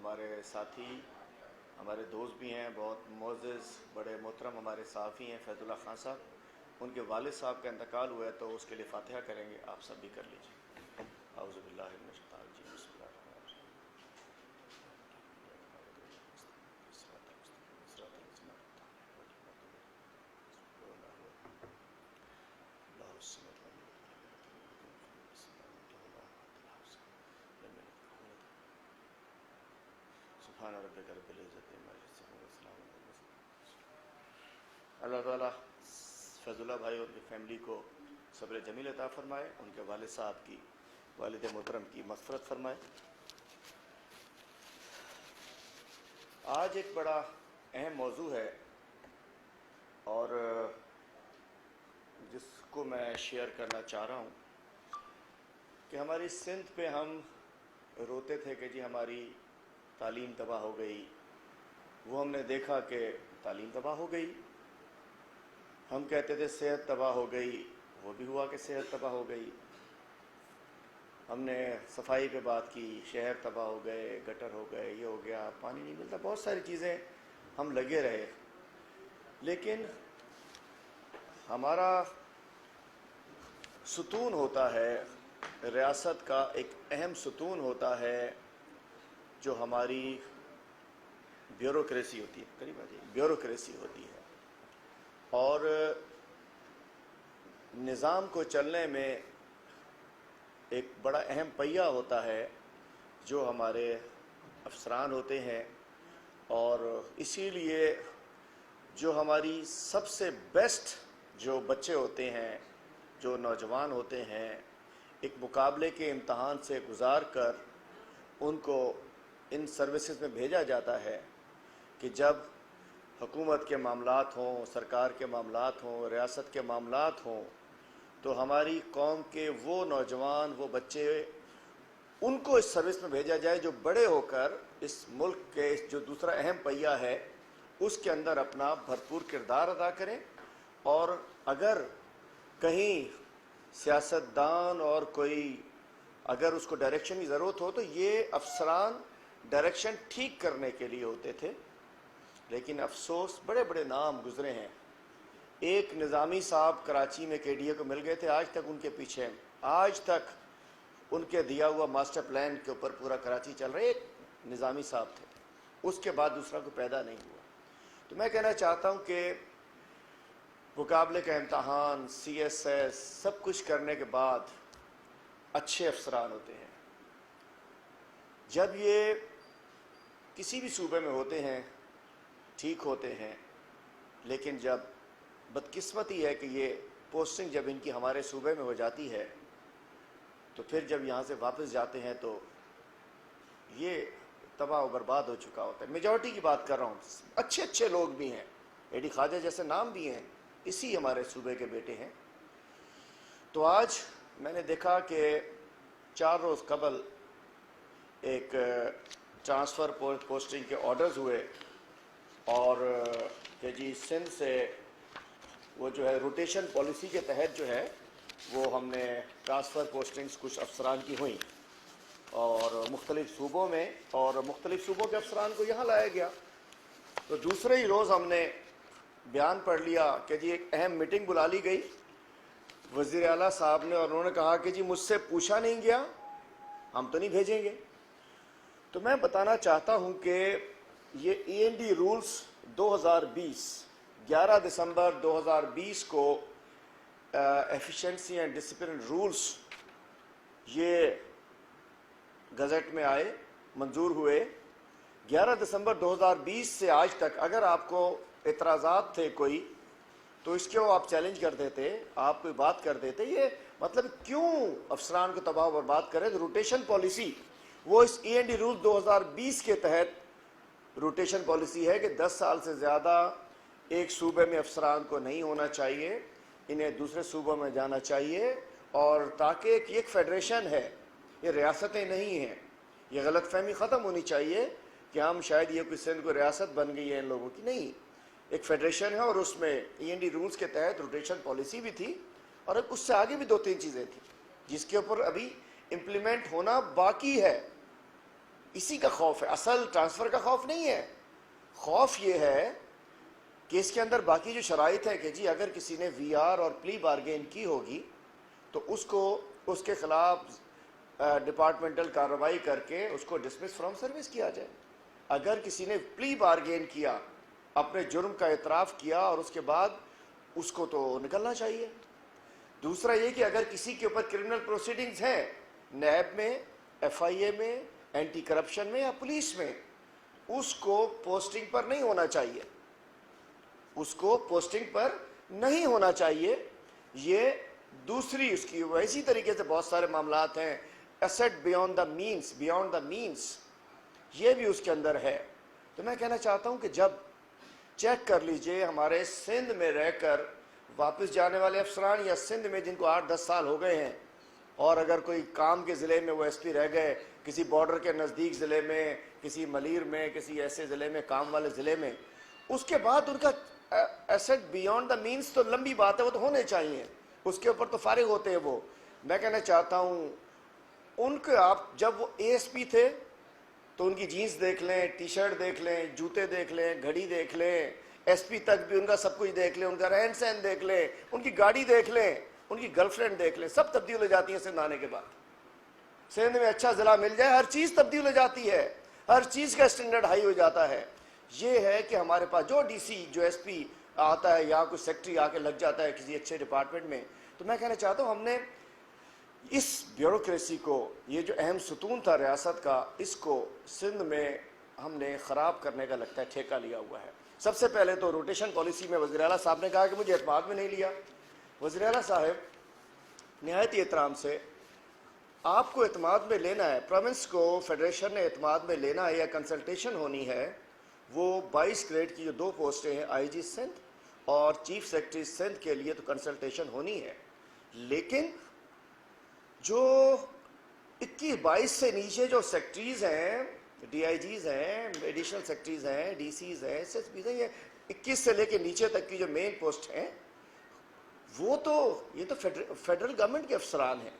ہمارے ساتھی ہمارے دوست بھی ہیں، بہت معزز بڑے محترم ہمارے صحافی ہیں فیض اللہ خان صاحب، ان کے والد صاحب کا انتقال ہوا ہے تو اس کے لیے فاتحہ کریں گے، آپ سب بھی کر لیجیے۔ اعوذ باللہ من الشیطان الرجیم، بسم اللہ الرحمن الرحیم۔ سبحان ربک رب العزت عما یصفون وسلام علی المرسلین۔ اللہ تعالیٰ فیض اللہ بھائی اور ان کی فیملی کو صبر جمیل عطا فرمائے، ان کے والد صاحب کی، والد محترم کی مغفرت فرمائے۔ آج ایک بڑا اہم موضوع ہے اور جس کو میں شیئر کرنا چاہ رہا ہوں کہ ہماری سندھ پہ ہم روتے تھے کہ جی ہماری تعلیم تباہ ہو گئی، وہ ہم نے دیکھا کہ تعلیم تباہ ہو گئی۔ ہم کہتے تھے صحت تباہ ہو گئی، وہ بھی ہوا کہ صحت تباہ ہو گئی۔ ہم نے صفائی پہ بات کی، شہر تباہ ہو گئے، گٹر ہو گئے، یہ ہو گیا، پانی نہیں ملتا، بہت ساری چیزیں ہم لگے رہے۔ لیکن ہمارا ستون ہوتا ہے، ریاست کا ایک اہم ستون ہوتا ہے جو ہماری بیوروکریسی ہوتی ہے، قریب آ جائیے، بیوروکریسی ہوتی ہے، اور نظام کو چلنے میں ایک بڑا اہم پہیہ ہوتا ہے جو ہمارے افسران ہوتے ہیں۔ اور اسی لیے جو ہماری سب سے بیسٹ جو بچے ہوتے ہیں، جو نوجوان ہوتے ہیں، ایک مقابلے کے امتحان سے گزار کر ان کو ان سروسز میں بھیجا جاتا ہے کہ جب حکومت کے معاملات ہوں، سرکار کے معاملات ہوں، ریاست کے معاملات ہوں، تو ہماری قوم کے وہ نوجوان، وہ بچے، ان کو اس سروس میں بھیجا جائے جو بڑے ہو کر اس ملک کے جو دوسرا اہم پہیہ ہے اس کے اندر اپنا بھرپور کردار ادا کریں۔ اور اگر کہیں سیاستدان اور کوئی اگر اس کو ڈائریکشن کی ضرورت ہو تو یہ افسران ڈائریکشن ٹھیک کرنے کے لیے ہوتے تھے۔ لیکن افسوس بڑے بڑے نام گزرے ہیں۔ ایک نظامی صاحب کراچی میں کے ڈی اے کو مل گئے تھے، آج تک ان کے پیچھے، آج تک ان کے دیا ہوا ماسٹر پلان کے اوپر پورا کراچی چل رہا ہے، ایک نظامی صاحب تھے، اس کے بعد دوسرا کوئی پیدا نہیں ہوا۔ تو میں کہنا چاہتا ہوں کہ مقابلے کا امتحان، سی ایس ایس، سب کچھ کرنے کے بعد اچھے افسران ہوتے ہیں۔ جب یہ کسی بھی صوبے میں ہوتے ہیں ٹھیک ہوتے ہیں، لیکن جب بدقسمتی ہے کہ یہ پوسٹنگ جب ان کی ہمارے صوبے میں ہو جاتی ہے تو پھر جب یہاں سے واپس جاتے ہیں تو یہ تباہ و برباد ہو چکا ہوتا ہے۔ میجورٹی کی بات کر رہا ہوں، اچھے اچھے لوگ بھی ہیں، اے ڈی خواجہ جیسے نام بھی ہیں، اسی ہمارے صوبے کے بیٹے ہیں۔ تو آج میں نے دیکھا کہ 4 روز قبل ایک ٹرانسفر پوسٹنگ کے آرڈرز ہوئے اور کہ جی سندھ سے وہ جو ہے روٹیشن پالیسی کے تحت جو ہے وہ ہم نے ٹرانسفر پوسٹنگز کچھ افسران کی ہوئیں اور مختلف صوبوں میں، اور مختلف صوبوں کے افسران کو یہاں لایا گیا۔ تو دوسرے ہی روز ہم نے بیان پڑھ لیا کہ جی ایک اہم میٹنگ بلا لی گئی وزیر اعلیٰ صاحب نے، اور انہوں نے کہا کہ جی مجھ سے پوچھا نہیں گیا، ہم تو نہیں بھیجیں گے۔ تو میں بتانا چاہتا ہوں کہ یہ ای این ڈی رولز 2020 11 دسمبر 2020 کو ایفیشنسی اینڈ ڈسپلن رولز یہ گزٹ میں آئے، منظور ہوئے۔ 11 دسمبر 2020 سے آج تک اگر آپ کو اعتراضات تھے کوئی تو اس کے وہ آپ چیلنج کر دیتے، آپ کوئی بات کر دیتے۔ یہ مطلب کیوں افسران کو تباہ و برباد کرے؟ تو روٹیشن پالیسی وہ اس ای این ڈی رول 2020 کے تحت روٹیشن پالیسی ہے کہ 10 سال سے زیادہ ایک صوبے میں افسران کو نہیں ہونا چاہیے، انہیں دوسرے صوبوں میں جانا چاہیے، اور تاکہ ایک فیڈریشن ہے، یہ ریاستیں نہیں ہیں۔ یہ غلط فہمی ختم ہونی چاہیے کہ ہم شاید یہ کوئی سندھ کو ریاست بن گئی ہے ان لوگوں کی، نہیں، ایک فیڈریشن ہے اور اس میں ای این ڈی رولز کے تحت روٹیشن پالیسی بھی تھی، اور اس سے آگے بھی 2-3 چیزیں تھیں جس کے اوپر ابھی امپلیمنٹ ہونا باقی ہے۔ اسی کا خوف ہے، اصل ٹرانسفر کا خوف نہیں ہے. خوف یہ ہے کہ اس کے اندر باقی جو شرائط ہے کہ جی اگر کسی نے وی آر اور پلی بارگین کی ہوگی تو اس کو اس کے خلاف ڈپارٹمنٹل کارروائی کر کے اس کو ڈسمس فرام سروس کیا جائے. اگر کسی نے پلی بارگین کیا، اپنے جرم کا اعتراف کیا اور اس کے بعد اس کو تو نکلنا چاہیے. دوسرا یہ کہ اگر کسی کے اوپر کرمنل پروسیڈنگز ہیں نیب میں، ایف آئی اے میں، اینٹی کرپشن میں یا پولیس میں، اس کو پوسٹنگ پر نہیں ہونا چاہیے، اس کو پوسٹنگ پر نہیں ہونا چاہیے. یہ دوسری اس کی اسی طریقے سے بہت سارے معاملات ہیں. ایسٹ بیانڈ دا مینس یہ بھی اس کے اندر ہے. تو میں کہنا چاہتا ہوں کہ جب چیک کر لیجئے ہمارے سندھ میں رہ کر واپس جانے والے افسران یا سندھ میں جن کو 8-10 سال ہو گئے ہیں اور اگر کوئی کام کے ضلع میں وہ ایس پی رہ گئے، کسی بارڈر کے نزدیک ضلع میں، کسی ملیر میں، کسی ایسے ضلع میں، کام والے ضلع میں، اس کے بعد ان کا ایسٹ بیانڈ دا مینس تو لمبی بات ہے، وہ تو ہونے چاہیے، اس کے اوپر تو فارغ ہوتے ہیں وہ. میں کہنا چاہتا ہوں ان کے آپ جب وہ اے ایس پی تھے تو ان کی جینس دیکھ لیں، ٹی شرٹ دیکھ لیں، جوتے دیکھ لیں، گھڑی دیکھ لیں، ایس پی تک بھی ان کا سب کچھ دیکھ لیں، ان کا رہن سہن دیکھ لیں، ان کی گاڑی دیکھ لیں، ان کی گرل فرینڈ دیکھ لیں، سب تبدیل ہو جاتی ہے سندھ آنے کے بعد. سندھ میں اچھا ضلع مل جائے ہر چیز تبدیل ہو جاتی ہے، ہر چیز کا اسٹینڈرڈ ہائی ہو جاتا ہے. یہ ہے کہ ہمارے پاس جو ڈی سی جو ایس پی آتا ہے یا کوئی سیکٹری آ کے لگ جاتا ہے کسی اچھے ڈپارٹمنٹ میں، تو میں کہنا چاہتا ہوں ہم نے اس بیوروکریسی کو، یہ جو اہم ستون تھا ریاست کا، اس کو سندھ میں ہم نے خراب کرنے کا لگتا ہے ٹھیکہ لیا ہوا ہے. سب سے پہلے تو روٹیشن پالیسی میں وزیر اعلیٰ صاحب نے کہا کہ مجھے اعتماد میں نہیں لیا. وزیر اعلیٰ صاحب نہایت ہی احترام سے، آپ کو اعتماد میں لینا ہے، پروونس کو فیڈریشن نے اعتماد میں لینا ہے یا کنسلٹیشن ہونی ہے، وہ 22 گریڈ کی جو 2 پوسٹیں ہیں آئی جی سندھ اور چیف سیکرٹری سندھ کے لیے تو کنسلٹیشن ہونی ہے. لیکن جو 22 سے نیچے جو سیکٹریز ہیں، ڈی آئی جیز ہیں، ایڈیشنل سیکٹریز ہیں، ڈی سیز ہیں، ایس ایس پیز ہیں، یہ 21 سے لے کے نیچے تک کی جو مین پوسٹ ہیں، وہ تو یہ تو فیڈرل گورنمنٹ کے افسران ہیں،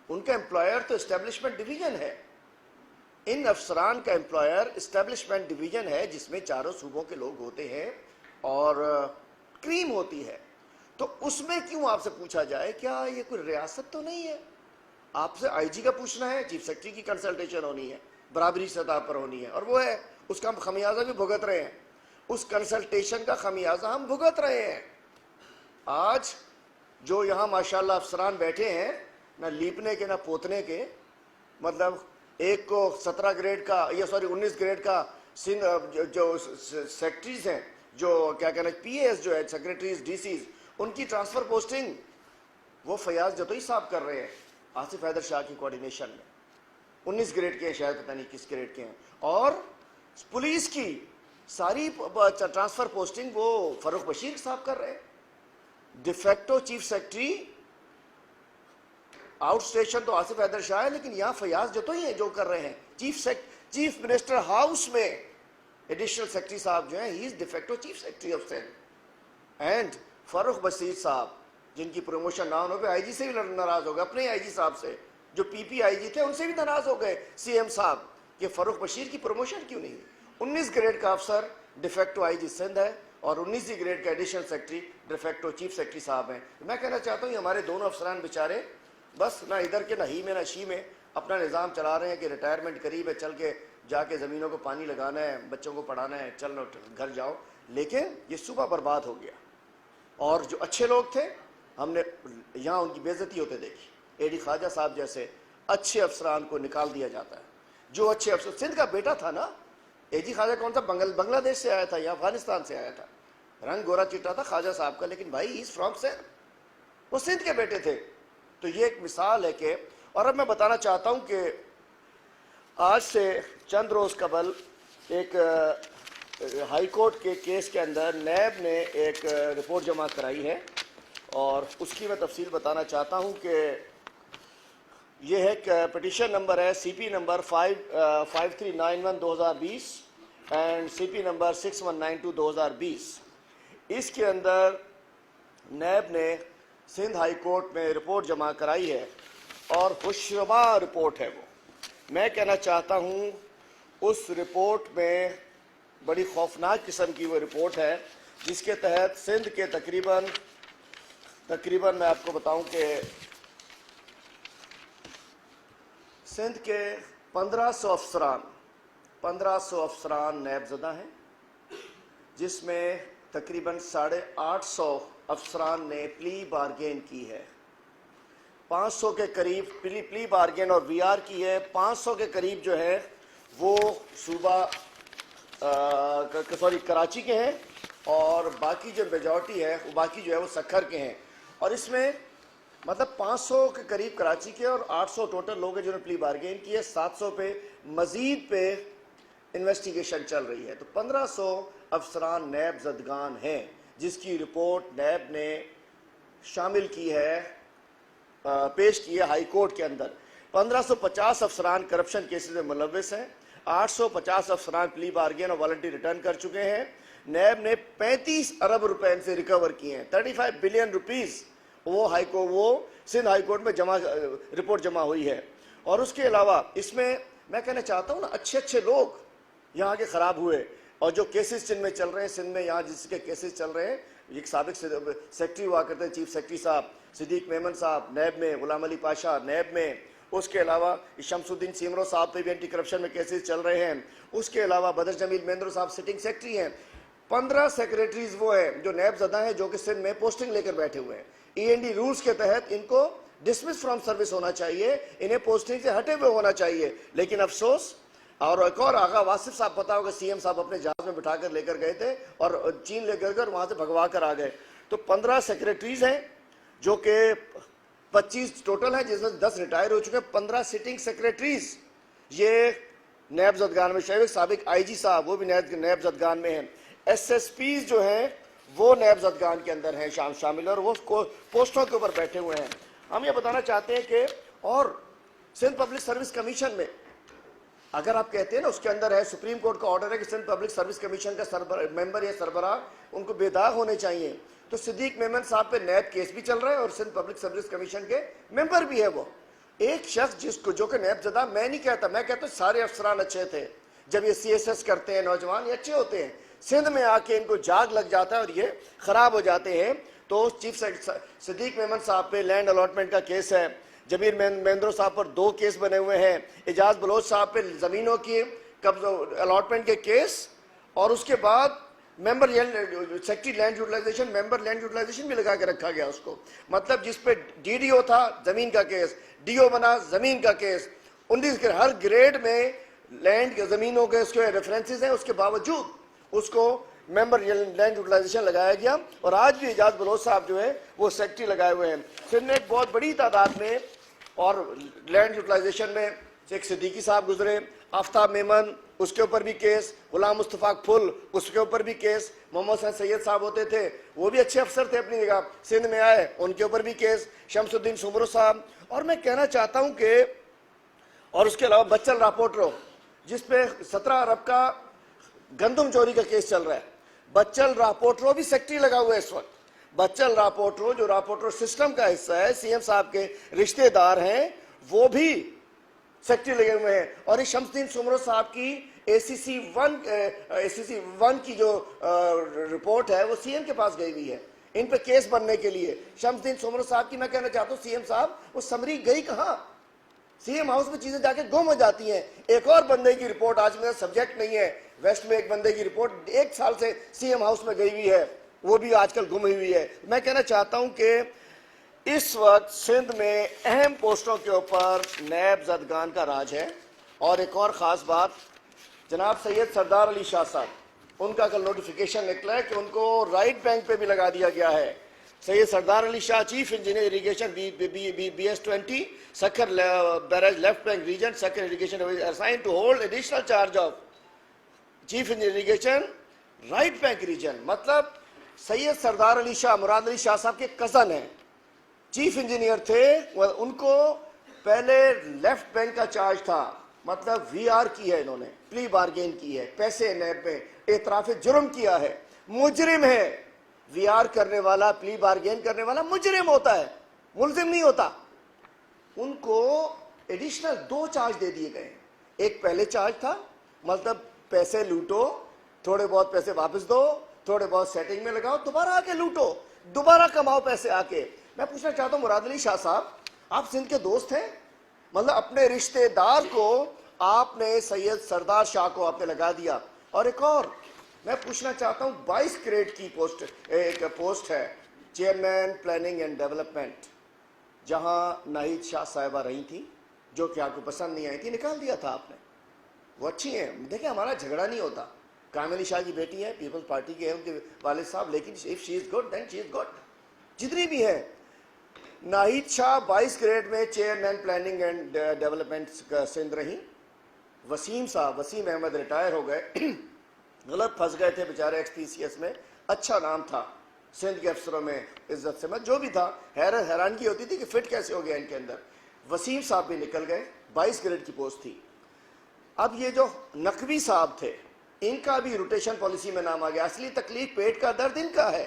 ان کا امپلائر تو اسٹیبلشمنٹ ڈویژن ہے. ان افسران کا امپلائر اسٹیبلشمنٹ ڈویژن ہے جس میں چاروں صوبوں کے لوگ ہوتے ہیں اور کریم ہوتی ہے. تو اس میں کیوں آپ سے پوچھا جائے کیا یہ کوئی ریاست تو نہیں ہے؟ آپ سے آئی جی کا پوچھنا ہے، چیف سیکرٹری کی کنسلٹیشن ہونی ہے، برابری سطح پر ہونی ہے، اور وہ ہے، اس کا ہم خمیازہ بھی بھگت رہے ہیں، اس کنسلٹیشن کا خمیازہ ہم بھگت رہے ہیں. آج جو یہاں ماشاءاللہ افسران بیٹھے ہیں، نہ لیپنے کے نہ پوتنے کے، مطلب ایک کو 17 گریڈ کا 19 گریڈ کا جو سیکرٹریز ہیں، جو کیا کہنا پی اے ایس جو ہے سیکرٹریز ڈی سیز، ان کی ٹرانسفر پوسٹنگ وہ فیاض جتوئی صاحب کر رہے ہیں آصف حیدر شاہ کی کوارڈینیشن میں. 19 گریڈ کے ہیں، شاید پتہ نہیں کس گریڈ کے ہیں. اور پولیس کی ساری ٹرانسفر پوسٹنگ وہ فاروق بشیر صاحب کر رہے ہیں. De facto chief secretary out station تو آصف حیدر شاہ ہے، لیکن یہاں فیاض جتوئی ہیں جو کر رہے ہیں. چیف منسٹر ہاؤس میں ایڈیشنل سیکرٹری صاحب جو ہیں، he is de facto chief secretary of Sindh. And Farooq Bashir صاحب جن کی پروموشن نہ ہونے پہ آئی جی سے بھی ناراض ہو گئے، اپنے آئی جی صاحب سے جو پی پی آئی جی تھے ان سے بھی ناراض ہو گئے سی ایم صاحب کہ فاروق بشیر کی پروموشن کیوں نہیں. 19 گریڈ کا افسر ڈیفیکٹو آئی جی سندھ ہے اور 19 گریڈ کا additional secretary de facto chief secretary صاحب ہیں. میں کہنا چاہتا ہوں یہ ہمارے دونوں افسران بیچارے بس نہ ادھر کے نہ ہی میں نہ شی میں اپنا نظام چلا رہے ہیں کہ ریٹائرمنٹ قریب ہے، چل کے جا کے زمینوں کو پانی لگانا ہے، بچوں کو پڑھانا ہے، چل گھر جاؤ. لیکن یہ صوبہ برباد ہو گیا اور جو اچھے لوگ تھے ہم نے یہاں ان کی بے عزتی ہوتے دیکھی. اے ڈی خواجہ صاحب جیسے اچھے افسران کو نکال دیا جاتا ہے. جو اچھے افسر سندھ کا بیٹا تھا نا، اے جی خواجہ کون سا بنگلہ دیش سے آیا تھا یا افغانستان سے آیا تھا، رنگ گورا چٹا تھا خواجہ صاحب کا، لیکن بھائی ہی از فرام سندھ، وہ سندھ کے بیٹے تھے. تو یہ ایک مثال ہے کہ، اور اب میں بتانا چاہتا ہوں کہ آج سے چند روز قبل ایک ہائی کورٹ کے کیس کے اندر نیب نے ایک رپورٹ جمع کرائی ہے اور اس کی میں تفصیل بتانا چاہتا ہوں کہ یہ ہے کہ پٹیشن نمبر ہے C P number 5391/2020 and C P number 6192/2020. اس کے اندر نیب نے سندھ ہائی کورٹ میں رپورٹ جمع کرائی ہے اور خوشگوار رپورٹ ہے وہ. میں کہنا چاہتا ہوں اس رپورٹ میں بڑی خوفناک قسم کی وہ رپورٹ ہے جس کے تحت سندھ کے تقریباً میں آپ کو بتاؤں کہ سندھ کے 1500 افسران نیب زدہ ہیں، جس میں تقریباً 850 افسران نے پلی بارگین کی ہے، 500 کے قریب پلی بارگین اور وی آر کی ہے، 500 کے قریب جو ہے وہ صوبہ کراچی کے ہیں، اور باقی جو میجورٹی ہے باقی جو ہے وہ سکھر کے ہیں، اور اس میں مطلب 500 کے قریب کراچی کے اور 800 ٹوٹل لوگ ہیں جنہوں نے پلی بارگین کی ہے، 700 پہ مزید پہ انویسٹیگیشن چل رہی ہے، تو 1500 افسران نیب زدگان ہیں جس کی رپورٹ نیب نے شامل کی ہے، پیش کی ہے ہائی کورٹ کے اندر۔ 1550 افسران کرپشن کیسز میں ملوث ہیں، 850 افسران پلی بارگین اور والنٹری ریٹرن کر چکے ہیں۔ نیب نے 35 ارب روپے ان سے ریکور کیے ہیں، 35 بلین روپیز وہ سندھ ہائی کورٹ میں رپورٹ جمع ہوئی ہے۔ اور اس کے علاوہ اس میں میں کہنا چاہتا ہوں نا، اچھے لوگ یہاں کے خراب ہوئے، اور جو کیسز سندھ میں چل رہے ہیں، سندھ میں یہاں جس کے کیسز چل رہے ہیں، ایک سابق سیکرٹری ہوا کرتے ہیں چیف سیکرٹری صاحب صدیق میمن صاحب نیب میں، غلام علی پاشا نیب میں، اس کے علاوہ شمس الدین سیمرو صاحب پہ بھی اینٹی کرپشن میں کیسز چل رہے ہیں، اس کے علاوہ بدر جمیل مہندرو صاحب سٹنگ سیکرٹری ہیں۔ 15 سیکریٹریز وہ ہیں جو نیب زدہ ہیں، جو کہ سندھ میں پوسٹنگ لے کر بیٹھے ہوئے ہیں۔ END رولز کے تحت ان کو ڈسمس فرام سروس ہونا چاہیے، انہیں پوسٹنگ سے ہٹے ہوئے ہونا چاہیے، لیکن افسوس۔ اور ایک اور آغا واصف صاحب پتا ہوگا CM صاحب اپنے جہاز میں بٹھا کر لے کر گئے تھے اور چین لے کر وہاں سے بھگوا کر آ گئے۔ تو 15 سیکریٹریز ہیں جو کہ 25 ٹوٹل ہیں، جس میں 10 ریٹائر ہو چکے ہیں۔ 15 سٹنگ سیکریٹریز یہ نیب زدگان میں شامل، سابق IG صاحب وہ بھی نیب زدگان میں ہیں۔ SSPs جو ہیں وہ نیب زدگان کے اندر ہیں شامل، اور وہ پوسٹوں کے اوپر بیٹھے ہوئے ہیں۔ ہم یہ بتانا چاہتے ہیں کہ اور سندھ پبلک سروس کمیشن میں اگر آپ کہتے ہیں نا، اس کے اندر ہے سپریم کورٹ کا آرڈر ہے کہ سندھ پبلک سروس کمیشن کا ممبر یا سربراہ ان کو بے داغ ہونے چاہیے، تو صدیق میمن صاحب پہ نیب کیس بھی چل رہا ہے اور سندھ پبلک سروس کمیشن کے ممبر بھی ہے۔ وہ ایک شخص جو کہ نیب زدہ، میں نہیں کہتا، میں کہتا ہوں سارے افسران اچھے تھے، جب یہ CSS کرتے ہیں نوجوان یہ اچھے ہوتے ہیں، سندھ میں آ کے ان کو جاگ لگ جاتا ہے اور یہ خراب ہو جاتے ہیں۔ تو چیف صدیق میمن صاحب پہ لینڈ الاٹمنٹ کا کیس ہے، جمیل مہندرو صاحب پر 2 کیس بنے ہوئے ہیں، اعجاز بلوچ صاحب پہ زمینوں کی قبضہ الاٹمنٹ کے کیس، اور اس کے بعد ممبر سیکرٹری لینڈ یوٹیلائزیشن، ممبر لینڈ یوٹیلائزیشن بھی لگا کے رکھا گیا اس کو، مطلب جس پہ DDO تھا زمین کا کیس، DO بنا زمین کا کیس، 19 ہر گریڈ میں لینڈ کے زمینوں کے اس کے ریفرنسز ہیں، اس کے باوجود اس کو ممبر لینڈ یوٹیلائزیشن لگایا گیا، اور آج بھی اعجاز بلوچ صاحب جو ہے وہ سیکرٹری لگائے ہوئے ہیں۔ سندھ میں ایک بہت بڑی تعداد میں اور لینڈ یوٹیلائزیشن میں ایک صدیقی صاحب گزرے، آفتاب میمن اس کے اوپر بھی کیس، غلام مصطفیٰ پھل اس کے اوپر بھی کیس، محمد حسین سید صاحب ہوتے تھے وہ بھی اچھے افسر تھے اپنی جگہ، سندھ میں آئے ان کے اوپر بھی کیس، شمس الدین سمرو صاحب۔ اور میں کہنا چاہتا ہوں کہ اور اس کے علاوہ بچل راپورٹرو جس پہ 17 ارب کا گندم چوری کا کیس چل رہا ہے، بچل راپورٹرو بھی سیکرٹری لگا ہوا ہے اس وقت۔ بچل راپورٹرو جو راپورٹر سسٹم کا حصہ ہے، CM صاحب کے رشتہ دار ہیں، وہ بھی سیکرٹری لگے ہوئے ہیں۔ اور اس شمس الدین سمرو صاحب کی ACC 1 کی جو رپورٹ ہے وہ CM کے پاس گئی ہوئی ہے ان پہ کیس بننے کے لیے۔ شمس الدین سمرو صاحب کی میں کہنا چاہتا ہوں CM صاحب وہ سمری گئی کہاں؟ CM ہاؤس میں چیزیں جا کے گم ہو جاتی ہیں۔ ایک اور بندے کی رپورٹ آج میرا سبجیکٹ نہیں ہے، ویسٹ میں ایک بندے کی رپورٹ 1 سال سے CM ہاؤس میں گئی ہوئی ہے، وہ بھی آج کل گم ہوئی ہے۔ میں کہنا چاہتا ہوں کہ اس وقت سندھ میں اہم پوسٹوں کے اوپر نیب زدگان کا راج ہے۔ اور ایک اور خاص بات، جناب سید سردار علی شاہ صاحب، ان کا کل نوٹیفیکیشن نکلا ہے کہ ان کو رائٹ بینک پہ بھی لگا دیا گیا ہے۔ Syed Sardar Ali Shah chief engineer irrigation BS20 Sukkur barrage left bank region Sukkur irrigation assigned to hold additional charge of chief engineer irrigation right bank region, مطلب سید سردار علی شاہ مراد علی شاہ صاحب کے کزن ہیں، چیف انجینئر تھے، ان کو پہلے لیفٹ بینک کا چارج تھا، مطلب VR کی ہے، انہوں نے پلی بارگین کی ہے، پیسے نیب میں اعتراف جرم کیا ہے، مجرم ہے۔ VR کرنے والا، پلی بارگین کرنے والا مجرم ہوتا ہے، ملزم نہیں ہوتا۔ ان کو ایڈیشنل 2 چارج دے دیے گئے، ایک پہلے چارج تھا، مطلب پیسے لوٹو، تھوڑے بہت پیسے واپس دو، تھوڑے بہت سیٹنگ میں لگاؤ، دوبارہ آ کے لوٹو، دوبارہ کماؤ پیسے آ کے۔ میں پوچھنا چاہتا ہوں مراد علی شاہ صاحب، آپ سندھ کے دوست ہیں؟ مطلب اپنے رشتہ دار کو آپ نے، سید سردار شاہ کو آپ نے لگا دیا۔ اور ایک اور میں پوچھنا چاہتا ہوں، 22 گریڈ کی پوسٹ، ایک پوسٹ ہے چیئرمین پلاننگ اینڈ ڈیولپمنٹ، جہاں ناہید شاہ صاحبہ رہی تھیں، جو کہ آپ کو پسند نہیں آئی تھی، نکال دیا تھا آپ نے۔ وہ اچھی ہیں، دیکھیں ہمارا جھگڑا نہیں ہوتا، کامل علی شاہ کی بیٹی ہے، پیپلز پارٹی کے ہیں ان کے والد صاحب، لیکن if she is good then she is good، جتنی بھی ہیں۔ ناہید شاہ 22 گریڈ میں chairman planning and development Sindh رہی۔ وسیم صاحب، وسیم احمد ریٹائر ہو گئے، غلط پھنس گئے تھے بیچارے ایکس پی سی ایس میں، اچھا نام تھا سندھ کے افسروں میں، عزت سے میں جو بھی تھا، حیرانگی ہوتی تھی کہ فٹ کیسے ہو گیا ان کے اندر۔ وسیم صاحب بھی نکل گئے، 22 گریڈ کی پوسٹ تھی۔ اب یہ جو نقوی صاحب تھے، ان کا بھی روٹیشن پالیسی میں نام آ گیا۔ اصلی تکلیف پیٹ کا درد ان کا ہے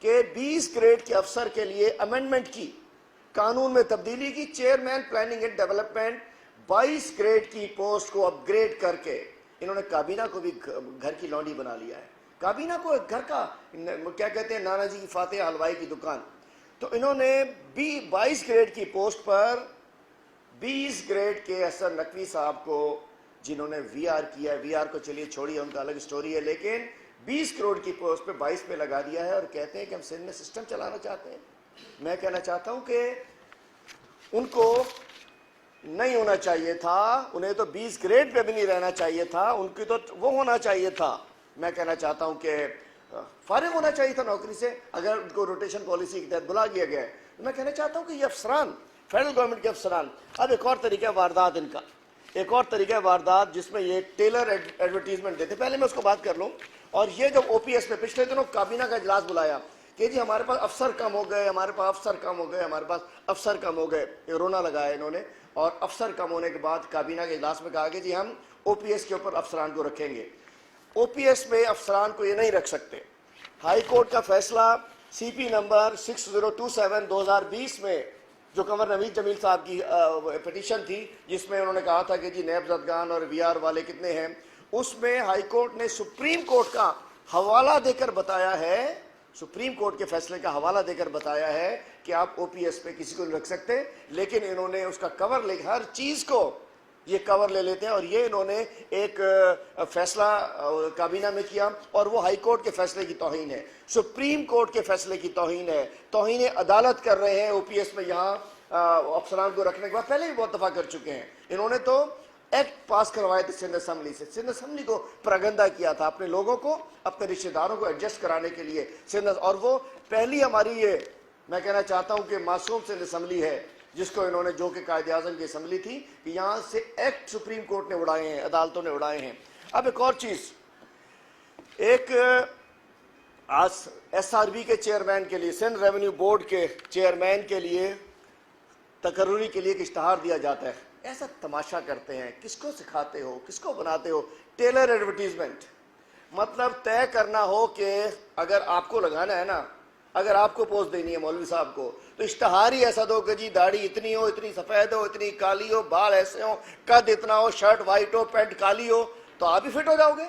کہ 20 گریڈ کے افسر کے لیے امینڈمنٹ کی، قانون میں تبدیلی کی، chairman planning and development 22 grade کی پوسٹ کو اپ گریڈ کر کے انہوں نے کابینہ کو بھی گھر کی لونڈی بنا لیا ہے۔ کابینہ کو گھر کا کیا کہتے ہیں، نانا جی کی فاتح حلوائی کی دکان۔ تو انہوں نے 22 گریڈ کی پوسٹ پر 20 گریڈ کے اثر نقوی صاحب کو، جنہوں نے وی آر کیا ہے، وی آر کو چلیے چھوڑیے، ان کا الگ اسٹوری ہے، لیکن 20 کروڑ کی پوسٹ پہ 22 پہ لگا دیا ہے، اور کہتے ہیں کہ ہم سندھ میں سسٹم چلانا چاہتے ہیں۔ میں کہنا چاہتا ہوں کہ ان کو نہیں ہونا چاہیے تھا، انہیں تو 20 گریڈ پہ بھی نہیں رہنا چاہیے تھا، ان کی تو وہ ہونا چاہیے تھا، میں کہنا چاہتا ہوں کہ فارغ ہونا چاہیے تھا نوکری سے، اگر ان کو روٹیشن پالیسی کے تحت بلا دیا گیا ہے۔ میں کہنا چاہتا ہوں کہ یہ افسران، فیڈرل گورنمنٹ کے افسران، اب ایک اور طریقہ واردات ان کا، ایک اور طریقہ واردات جس میں یہ ٹیلر ایڈورٹیزمنٹ دیتے، پہلے میں اس کو بات کر لوں۔ اور یہ جب او پی ایس میں پچھلے دنوں کابینہ کا اجلاس بلایا کہ جی ہمارے پاس افسر کم ہو گئے، ہمارے پاس افسر کم ہو گئے، ہمارے پاس افسر کم ہو گئے، یہ رونا لگایا انہوں نے، اور افسر کم ہونے کے بعد کابینہ کے اجلاس میں کہا کہ جی ہم او پی ایس کے اوپر افسران کو رکھیں گے۔ او پی ایس میں افسران کو یہ نہیں رکھ سکتے۔ ہائی کورٹ کا فیصلہ سی پی نمبر 6027/2020 میں، جو کنور نوید جمیل صاحب کی پٹیشن تھی، جس میں انہوں نے کہا تھا کہ جی نیب زدگان اور وی آر والے کتنے ہیں، اس میں ہائی کورٹ نے سپریم کورٹ کا حوالہ دے کر بتایا ہے، سپریم کورٹ کے فیصلے کا حوالہ دے کر بتایا ہے کہ آپ او پی ایس پہ کسی کو نہیں رکھ سکتے، لیکن انہوں نے اس کا کور لے، ہر چیز کو یہ کور لے لیتے ہیں، اور یہ انہوں نے ایک فیصلہ کابینہ میں کیا، اور وہ ہائی کورٹ کے فیصلے کی توہین ہے، سپریم کورٹ کے فیصلے کی توہین ہے، توہین عدالت کر رہے ہیں او پی ایس میں یہاں افسران کو رکھنے کے بعد۔ پہلے بھی بہت دفعہ کر چکے ہیں انہوں نے، تو ایکٹ پاس کروائے تھے سندھ اسمبلی سے، سندھ اسمبلی کو پراگندہ کیا تھا اپنے لوگوں کو، اپنے رشتہ داروں کو ایڈجسٹ کرانے کے لیے سندھ، اور وہ پہلی ہماری یہ میں کہنا چاہتا ہوں کہ معصوم سندھ اسمبلی ہے جس کو انہوں نے، جو کہ قائد اعظم کی اسمبلی تھی، کہ یہاں سے ایکٹ سپریم کورٹ نے اڑائے ہیں، عدالتوں نے اڑائے ہیں۔ اب ایک اور چیز، ایک ایس آر بی کے چیئرمین کے لیے، سندھ ریونیو بورڈ کے چیئرمین کے لیے تقرری کے لیے ایک اشتہار دیا جاتا ہے، ایسا تماشا کرتے ہیں، کس کو سکھاتے ہو، کس کو بناتے ہو، ٹیلر ایڈورٹیزمنٹ، مطلب طے کرنا ہو کہ اگر آپ کو لگانا ہے نا، اگر آپ کو پوسٹ دینی ہے مولوی صاحب کو، تو اشتہار ہی ایسا دو کہ جی داڑھی اتنی ہو، اتنی سفید ہو، اتنی کالی ہو، بال ایسے ہو، قد اتنا ہو، شرٹ وائٹ ہو، پینٹ کالی ہو، تو آپ بھی فٹ ہو جاؤ گے۔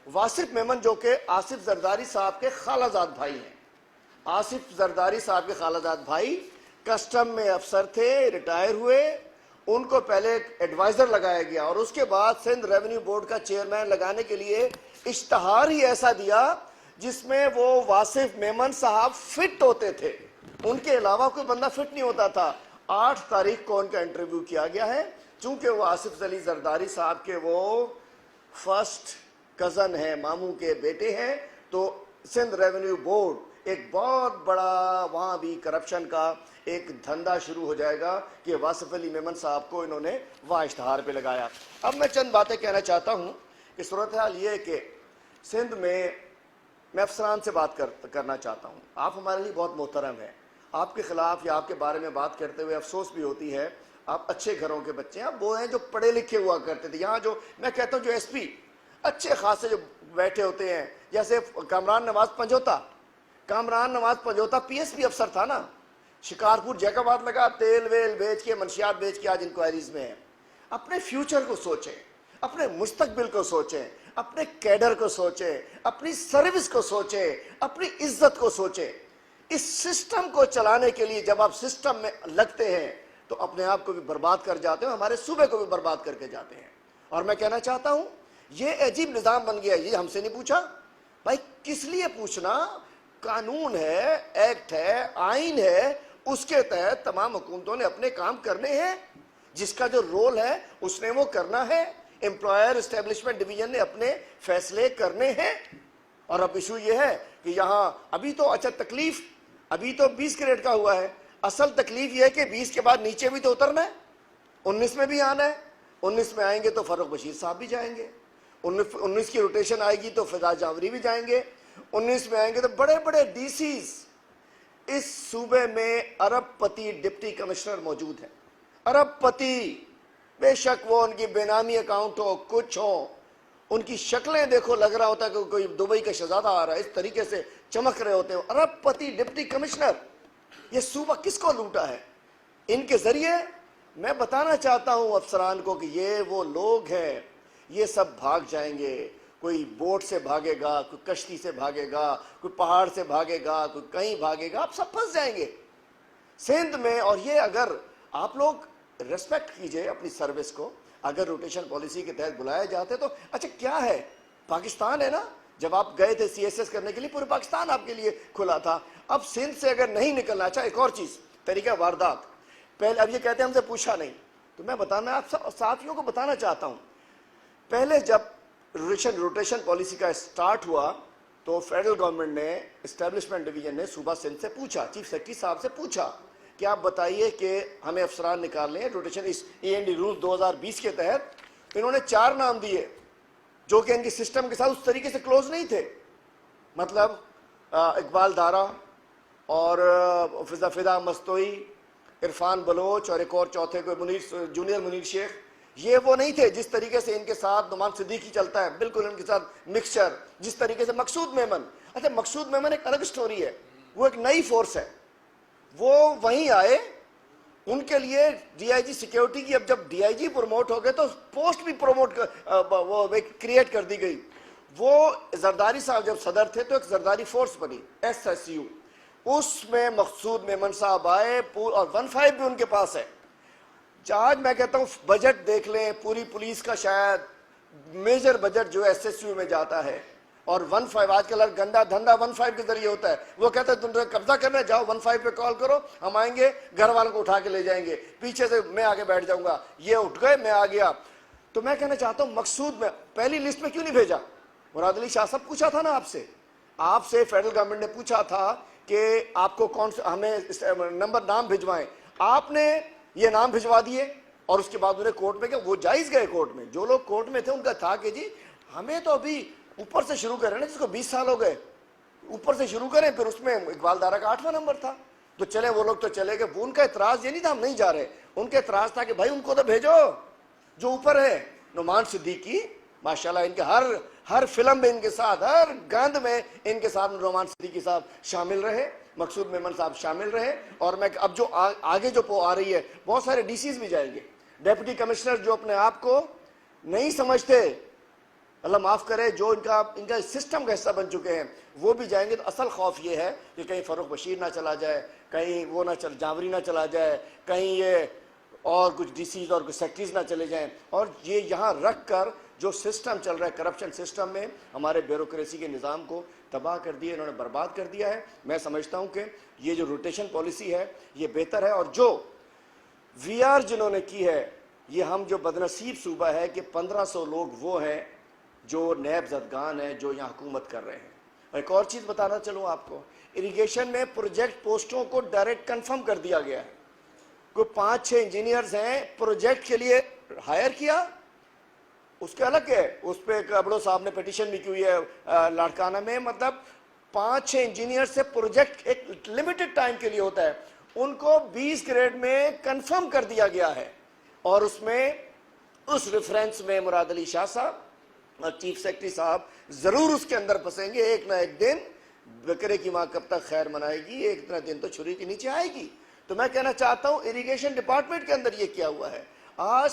واصف میمن جو کہ آصف زرداری صاحب کے خالہ زاد بھائی ہیں، آصف زرداری صاحب کے خالہ زاد بھائی کسٹم میں افسر تھے، ریٹائر ہوئے، ان کو پہلے ایڈوائزر لگایا گیا، اور اس کے بعد سندھ ریونیو بورڈ کا چیئرمین لگانے کے لیے اشتہار ہی ایسا دیا جس میں وہ واصف میمن صاحب فٹ ہوتے تھے، ان کے علاوہ کوئی بندہ فٹ نہیں ہوتا تھا۔ 8 تاریخ کو ان کا انٹرویو کیا گیا ہے، چونکہ وہ آصف علی زرداری صاحب کے وہ فرسٹ کزن ہیں، ماموں کے بیٹے ہیں، تو سندھ ریونیو بورڈ ایک بہت بڑا وہاں بھی کرپشن کا ایک دھندا شروع ہو جائے گا کہ واصف علی میمن صاحب کو انہوں نے وہاں اشتہار پہ لگایا۔ اب میں چند باتیں کہنا چاہتا ہوں کہ صورتحال یہ ہے کہ سندھ میں افسران سے بات کرنا چاہتا ہوں، آپ ہمارے لیے بہت محترم ہیں، آپ کے خلاف یا آپ کے بارے میں بات کرتے ہوئے افسوس بھی ہوتی ہے، آپ اچھے گھروں کے بچے ہیں، آپ وہ ہیں جو پڑھے لکھے ہوا کرتے تھے، یہاں جو میں کہتا ہوں جو ایس پی اچھے خاصے جو بیٹھے ہوتے ہیں، جیسے کامران نواز پنجوتا پی ایس پی افسر تھا نا، شکارپور جیکاباد لگا، تیل ویل بیچ کے، منشیات بیچ کے آج انکوائریز میں ہیں۔ اپنے فیوچر کو سوچیں، اپنے مستقبل کو سوچیں، اپنے کیڈر کو سوچیں، اپنی سروس کو سوچیں، اپنی عزت کو سوچیں۔ اس سسٹم کو چلانے کے لیے جب آپ سسٹم میں لگتے ہیں تو اپنے آپ کو بھی برباد کر جاتے ہیں، ہمارے صوبے کو بھی برباد کر کے جاتے ہیں۔ اور میں کہنا چاہتا ہوں یہ عجیب نظام بن گیا ہے، یہ ہم سے نہیں پوچھا بھائی، کس لیے پوچھنا؟ قانون ہے، ایکٹ ہے، آئین ہے، اس کے تحت تمام حکومتوں نے اپنے کام کرنے ہیں، جس کا جو رول ہے اس نے وہ کرنا ہے۔ امپلائر اسٹیبلشمنٹ ڈویژن نے اپنے فیصلے کرنے ہیں۔ اور اب ایشو یہ ہے کہ یہاں ابھی تو اچھا تکلیف ابھی تو 20 گریڈ کا ہوا ہے، اصل تکلیف یہ ہے کہ 20 کے بعد نیچے بھی تو اترنا ہے، 19 میں بھی آنا ہے۔ 19 میں آئیں گے تو فاروق بشیر صاحب بھی جائیں گے، 19 کی روٹیشن آئے گی تو فضا جاوری بھی جائیں گے، 19 میں آئیں گے تو بڑے بڑے ڈی سیز۔ اس صوبے میں ارب پتی ڈپٹی کمشنر موجود ہیں، ارب پتی، بے شک وہ ان کی بے نامی اکاؤنٹ ہو، کچھ ہو، ان کی شکلیں دیکھو لگ رہا ہوتا ہے کہ کوئی دبئی کا شہزادہ آ رہا ہے، اس طریقے سے چمک رہے ہوتے ہیں۔ ارب پتی ڈپٹی کمشنر، یہ صوبہ کس کو لوٹا ہے؟ ان کے ذریعے میں بتانا چاہتا ہوں افسران کو کہ یہ وہ لوگ ہیں، یہ سب بھاگ جائیں گے۔ کوئی بوٹ سے بھاگے گا، کوئی کشتی سے بھاگے گا، کوئی پہاڑ سے بھاگے گا، کوئی کہیں بھاگے گا، آپ سب پھنس جائیں گے سندھ میں۔ اور یہ اگر آپ لوگ ریسپیکٹ کیجئے اپنی سروس کو، اگر روٹیشن پالیسی کے تحت بلائے جاتے تو اچھا کیا ہے، پاکستان ہے نا، جب آپ گئے تھے سی ایس ایس کرنے کے لیے پورے پاکستان آپ کے لیے کھلا تھا۔ اب سندھ سے اگر نہیں نکلنا، اچھا ایک اور چیز، طریقہ واردات، پہلے اب یہ کہتے ہیں ہم سے پوچھا نہیں، تو میں آپ ساتھیوں کو بتانا چاہتا ہوں، پہلے جب روٹیشن پالیسی کا سٹارٹ ہوا تو فیڈرل گورنمنٹ نے اسٹیبلشمنٹ ڈویژن نے صوبہ سندھ سے پوچھا، چیف سیکرٹری صاحب سے پوچھا کہ آپ بتائیے کہ ہمیں افسران نکالنے ہیں روٹیشن اس END رول 2020 کے تحت۔ انہوں نے 4 نام دیے جو کہ ان کے سسٹم کے ساتھ اس طریقے سے کلوز نہیں تھے، مطلب اقبال دارا اور فدا مستوئی، عرفان بلوچ اور ایک اور چوتھے کو جونیئر منیر شیخ، یہ وہ نہیں تھے جس طریقے سے ان کے ساتھ نعمان صدیقی چلتا ہے، بالکل ان کے ساتھ مکسچر، جس طریقے سے مقصود میمن۔ اچھا مقصود میمن ایک الگ سٹوری ہے، وہ ایک نئی فورس ہے، وہ وہیں آئے، ان کے لیے DIG سیکیورٹی کی، اب جب DIG پروموٹ ہو گئے تو پوسٹ بھی وہ کریٹ کر دی گئی۔ وہ زرداری صاحب جب صدر تھے تو ایک زرداری فورس بنی SSU، اس میں مقصود میمن صاحب آئے، اور 15 بھی ان کے پاس ہے۔ آج میں کہتا ہوں بجٹ دیکھ لیں، پوری پولیس کا شاید میجر بجٹ جو SSU میں جاتا ہے، اور 15 آج کل گندا دھندا 15 کے ذریعے ہوتا ہے۔ وہ کہتا ہے تم نے قبضہ کرنا ہے، جاؤ 15 پہ کال کرو، ہم آئیں گے، گھر والوں کو اٹھا کے لے جائیں گے، پیچھے سے میں آگے بیٹھ جاؤں گا، یہ اٹھ گئے میں آ گیا۔ تو میں کہنا چاہتا ہوں مقصود میں پہلی لسٹ میں کیوں نہیں بھیجا؟ مراد علی شاہ صاحب پوچھا تھا نا آپ سے فیڈرل گورنمنٹ نے پوچھا تھا کہ آپ کو کون سے ہمیں نام بھجوائیں، آپ نے یہ نام بھجوا دیے، اور اس کے بعد انہیں کورٹ میں کہ وہ جائز گئے کورٹ میں، جو لوگ کورٹ میں تھے ان کا تھا کہ جی ہمیں تو ابھی اوپر سے شروع کریں نا، جس کو 20 سال ہو گئے اوپر سے شروع کریں۔ پھر اس میں اقبال دارا کا 8واں نمبر تھا، تو چلے وہ لوگ تو چلے گئے۔ ان کا اعتراض یہ نہیں تھا ہم نہیں جا رہے، ان کا اعتراض تھا کہ بھائی ان کو تو بھیجو جو اوپر ہے۔ نعمان صدیقی ماشاءاللہ ان کے ہر فلم میں ان کے ساتھ، ہر گاند میں ان کے ساتھ نعمان صدیقی صاحب شامل رہے، مقصود میمن صاحب شامل رہے۔ اور میں اب جو آگے جو آ رہی ہے بہت سارے DCs بھی جائیں گے، ڈیپٹی کمشنر جو اپنے آپ کو نہیں سمجھتے، اللہ معاف کرے، جو ان کا سسٹم کا حصہ بن چکے ہیں، وہ بھی جائیں گے۔ تو اصل خوف یہ ہے کہ کہیں فاروق بشیر نہ چلا جائے، کہیں وہ جاوری نہ چلا جائے، کہیں یہ اور کچھ DCs اور کچھ سیکٹریز نہ چلے جائیں۔ اور یہ یہاں رکھ کر جو سسٹم چل رہا ہے کرپشن سسٹم میں، ہمارے بیوروکریسی کے نظام کو تباہ کر دیا، انہوں نے برباد کر دیا ہے۔ میں سمجھتا ہوں کہ یہ جو روٹیشن پالیسی ہے یہ بہتر ہے، اور جو VR جنہوں نے کی ہے، یہ ہم جو بدنصیب صوبہ ہے کہ 1500 لوگ وہ ہیں جو نیب زدگان ہیں جو یہاں حکومت کر رہے ہیں۔ ایک اور چیز بتانا چلوں آپ کو، اریگیشن میں پروجیکٹ پوسٹوں کو ڈائریکٹ کنفرم کر دیا گیا ہے۔ کوئی 5-6 انجینئرز ہیں پروجیکٹ کے لیے ہائر کیا، اس کے الگ ہے، اس پہ ابڑو صاحب نے پیٹیشن بھی کی ہوئی ہے لاڑکانہ میں، مطلب 5-6 انجینئر سے پروجیکٹ ایک لمیٹڈ ٹائم کے لیے ہوتا ہے، ان کو 20 گریڈ میں کنفرم کر دیا گیا ہے۔ اور اس میں اس ریفرنس میں مراد علی شاہ صاحب اور چیف سیکرٹری صاحب ضرور اس کے اندر پھنسیں گے۔ ایک نہ ایک دن بکرے کی ماں کب تک خیر منائے گی، ایک نہ دن تو چھری کے نیچے آئے گی۔ تو میں کہنا چاہتا ہوں اریگیشن ڈپارٹمنٹ کے اندر یہ کیا ہوا ہے۔ آج